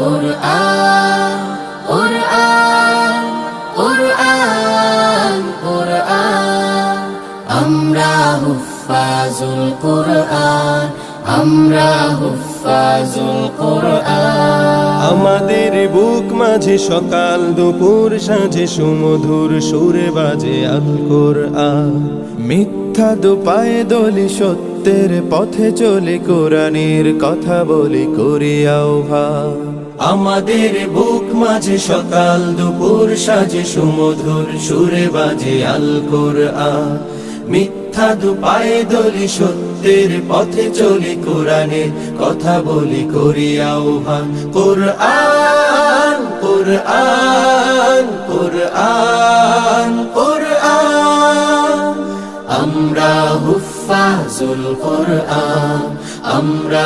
কুরআন কুরআন কুরআন কুরআন আমরা হুফাজুল কুরআন আমরা হুফাজুল কুরআন আমাদের বুক মাঝে সকাল দুপুর সাঁঝে সুমধুর সুরে বাজে আল কুরআন মিথ্যা দুপায়ে দলি সত্যের পথে চলে কোরআনের কথা বলি করি আহ্বান আমাদের বুক মাঝে সকাল দুপুর সাঁঝে সুমধুর সুরে বাজে আল কুরআন মিথ্যা দুপায়ে দলি সত্যের পথে চলি কোরআনের কথা বলি করি আহ্বান কুরআন কুরআন কুরআন কুরআন আমরা হুফাজুল কুরআন আমরা